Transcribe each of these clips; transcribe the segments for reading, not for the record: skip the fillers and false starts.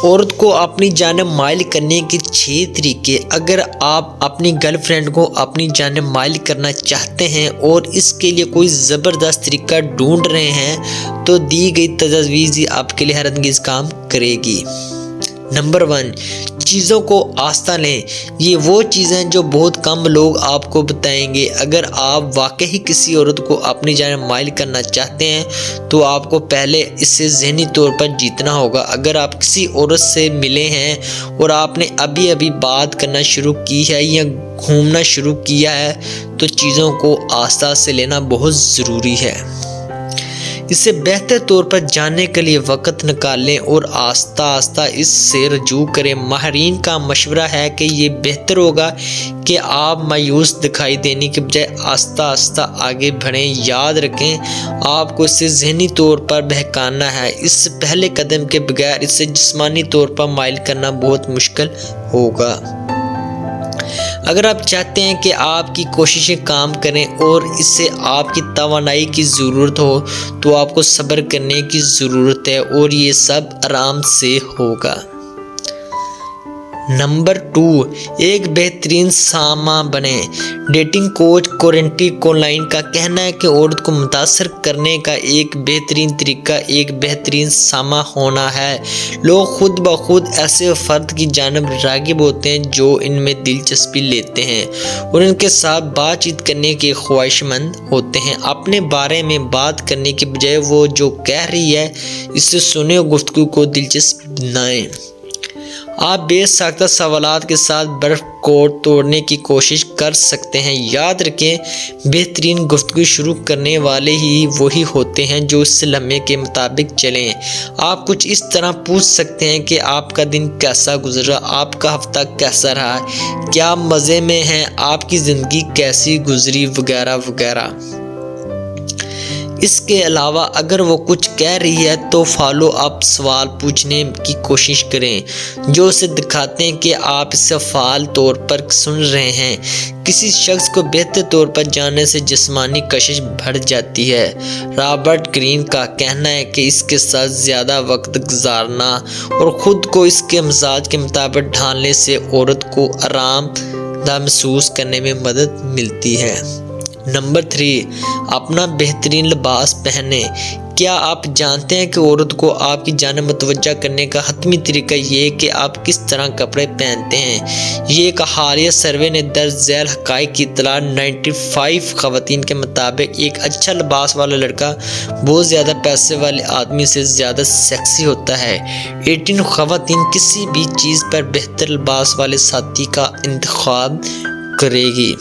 عورت کو اپنی جانب مائل کرنے کے 6 طریقے۔ اگر آپ اپنی گرل فرینڈ کو اپنی جانب مائل کرنا چاہتے ہیں اور اس کے لیے کوئی زبردست طریقہ ڈھونڈ رہے ہیں تو دی گئی تجویز ہی آپ کے لیے حیرت انگیز کام کرے گی۔ نمبر 1، چیزوں کو آہستہ لیں۔ یہ وہ چیزیں جو بہت کم لوگ آپ کو بتائیں گے۔ اگر آپ واقعی کسی عورت کو اپنی جانب مائل کرنا چاہتے ہیں تو آپ کو پہلے اسے ذہنی طور پر جیتنا ہوگا۔ اگر آپ کسی عورت سے ملے ہیں اور آپ نے ابھی بات کرنا شروع کی ہے یا گھومنا شروع کیا ہے تو چیزوں کو آہستہ سے لینا بہت ضروری ہے۔ اسے بہتر طور پر جاننے کے لیے وقت نکالیں اور آہستہ اس سے رجوع کریں۔ ماہرین کا مشورہ ہے کہ یہ بہتر ہوگا کہ آپ مایوس دکھائی دینے کے بجائے آہستہ آگے بڑھیں۔ یاد رکھیں، آپ کو اسے ذہنی طور پر بہکانا ہے۔ اس پہلے قدم کے بغیر اسے جسمانی طور پر مائل کرنا بہت مشکل ہوگا۔ اگر آپ چاہتے ہیں کہ آپ کی کوششیں کام کریں اور اسے آپ کی توانائی کی ضرورت ہو تو آپ کو صبر کرنے کی ضرورت ہے اور یہ سب آرام سے ہوگا۔ نمبر 2، ایک بہترین سامع بنیں۔ ڈیٹنگ کوچ کورینٹی کولائن کا کہنا ہے کہ عورت کو متاثر کرنے کا ایک بہترین طریقہ ایک بہترین سامع ہونا ہے۔ لوگ خود بخود ایسے فرد کی جانب راغب ہوتے ہیں جو ان میں دلچسپی لیتے ہیں اور ان کے ساتھ بات چیت کرنے کے خواہش مند ہوتے ہیں۔ اپنے بارے میں بات کرنے کے بجائے وہ جو کہہ رہی ہے اسے سنیں اور گفتگو کو دلچسپ بنائیں۔ آپ بے ساختہ سوالات کے ساتھ برف کو توڑنے کی کوشش کر سکتے ہیں۔ یاد رکھیں، بہترین گفتگو شروع کرنے والے ہی وہی ہوتے ہیں جو اس لمحے کے مطابق چلیں۔ آپ کچھ اس طرح پوچھ سکتے ہیں کہ آپ کا دن کیسا گزرا، آپ کا ہفتہ کیسا رہا، کیا مزے میں ہیں، آپ کی زندگی کیسی گزری، وغیرہ وغیرہ۔ اس کے علاوہ اگر وہ کچھ کہہ رہی ہے تو فالو اپ سوال پوچھنے کی کوشش کریں جو اسے دکھاتے ہیں کہ آپ اسے فعال طور پر سن رہے ہیں۔ کسی شخص کو بہتر طور پر جاننے سے جسمانی کشش بڑھ جاتی ہے۔ رابرٹ گرین کا کہنا ہے کہ اس کے ساتھ زیادہ وقت گزارنا اور خود کو اس کے مزاج کے مطابق ڈھالنے سے عورت کو آرام دہ محسوس کرنے میں مدد ملتی ہے۔ نمبر 3، اپنا بہترین لباس پہنیں۔ کیا آپ جانتے ہیں کہ عورت کو آپ کی جانب متوجہ کرنے کا حتمی طریقہ یہ ہے کہ آپ کس طرح کپڑے پہنتے ہیں؟ یہ ایک حالیہ سروے نے درج ذیل حقائق کی اطلاع 95 خواتین کے مطابق ایک اچھا لباس والا لڑکا بہت زیادہ پیسے والے آدمی سے زیادہ سیکسی ہوتا ہے۔ 18 خواتین کسی بھی چیز پر بہتر لباس والے ساتھی کا انتخاب کرے گی۔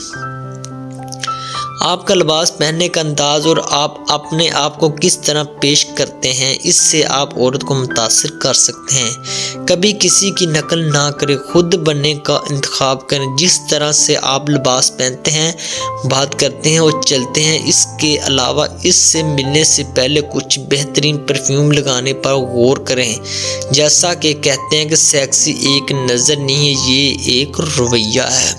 آپ کا لباس پہننے کا انداز اور آپ اپنے آپ کو کس طرح پیش کرتے ہیں اس سے آپ عورت کو متاثر کر سکتے ہیں۔ کبھی کسی کی نقل نہ کریں، خود بننے کا انتخاب کریں۔ جس طرح سے آپ لباس پہنتے ہیں، بات کرتے ہیں اور چلتے ہیں، اس کے علاوہ اس سے ملنے سے پہلے کچھ بہترین پرفیوم لگانے پر غور کریں۔ جیسا کہ کہتے ہیں کہ سیکسی ایک نظر نہیں ہے، یہ ایک رویہ ہے۔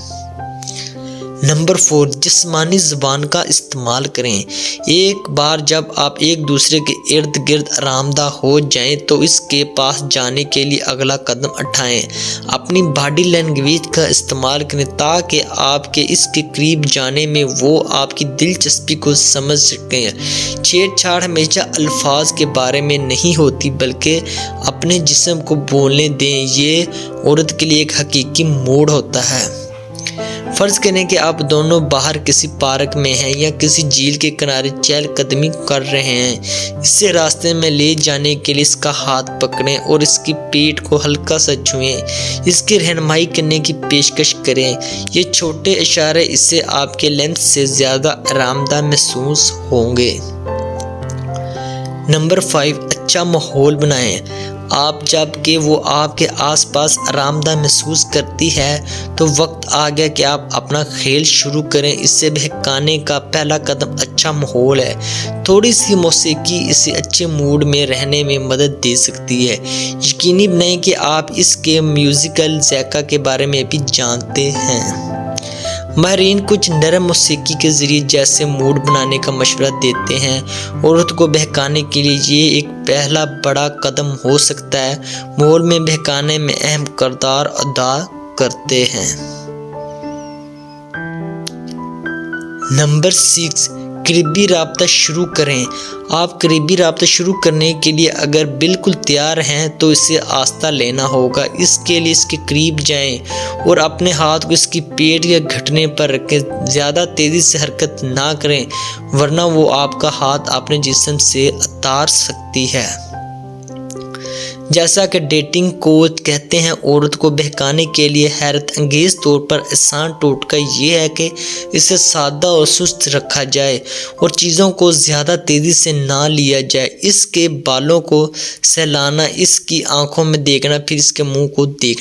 نمبر 4، جسمانی زبان کا استعمال کریں۔ ایک بار جب آپ ایک دوسرے کے ارد گرد آرام دہ ہو جائیں تو اس کے پاس جانے کے لیے اگلا قدم اٹھائیں۔ اپنی باڈی لینگویج کا استعمال کریں تاکہ آپ کے اس کے قریب جانے میں وہ آپ کی دلچسپی کو سمجھ سکیں۔ چھیڑ چھاڑ ہمیشہ الفاظ کے بارے میں نہیں ہوتی بلکہ اپنے جسم کو بولنے دیں، یہ عورت کے لیے ایک حقیقی موڈ ہوتا ہے۔ فرض کریں کہ آپ دونوں باہر کسی پارک میں ہیں یا کسی جھیل کے کنارے چہل قدمی کر رہے ہیں۔ اسے راستے میں لے جانے کے لیے اس کا ہاتھ پکڑیں اور اس کی پیٹھ کو ہلکا سا چھوئیں، اس کی رہنمائی کرنے کی پیشکش کریں۔ یہ چھوٹے اشارے اسے آپ کے لمس سے زیادہ آرام دہ محسوس ہوں گے۔ نمبر 5، اچھا ماحول بنائیں۔ آپ جب کہ وہ آپ کے آس پاس آرام دہ محسوس کرتی ہے تو وقت آ گیا کہ آپ اپنا کھیل شروع کریں۔ اسے بہکانے کا پہلا قدم اچھا ماحول ہے۔ تھوڑی سی موسیقی اسے اچھے موڈ میں رہنے میں مدد دے سکتی ہے۔ یقینی بنائیں کہ آپ اس کے میوزیکل ذائقہ کے بارے میں بھی جانتے ہیں۔ ماہرین کچھ نرم موسیقی کے ذریعے جیسے موڈ بنانے کا مشورہ دیتے ہیں۔ عورت کو بہکانے کے لیے یہ ایک پہلا بڑا قدم ہو سکتا ہے۔ ماحول میں بہکانے میں اہم کردار ادا کرتے ہیں۔ نمبر 6، قریبی رابطہ شروع کریں۔ آپ قریبی رابطہ شروع کرنے کے لیے اگر بالکل تیار ہیں تو اسے آہستہ لینا ہوگا۔ اس کے لیے اس کے قریب جائیں اور اپنے ہاتھ کو اس کی پیٹھ یا گھٹنے پر رکھیں۔ زیادہ تیزی سے حرکت نہ کریں ورنہ وہ آپ کا ہاتھ اپنے جسم سے اتار سکتی ہے۔ جیسا کہ ڈیٹنگ کوچ کہتے ہیں، عورت کو بہکانے کے لیے حیرت انگیز طور پر آسان ٹوٹکا یہ ہے کہ اسے سادہ اور سست رکھا جائے اور چیزوں کو زیادہ تیزی سے نہ لیا جائے۔ اس کے بالوں کو سہلانا، اس کی آنکھوں میں دیکھنا، پھر اس کے منہ کو دیکھنا۔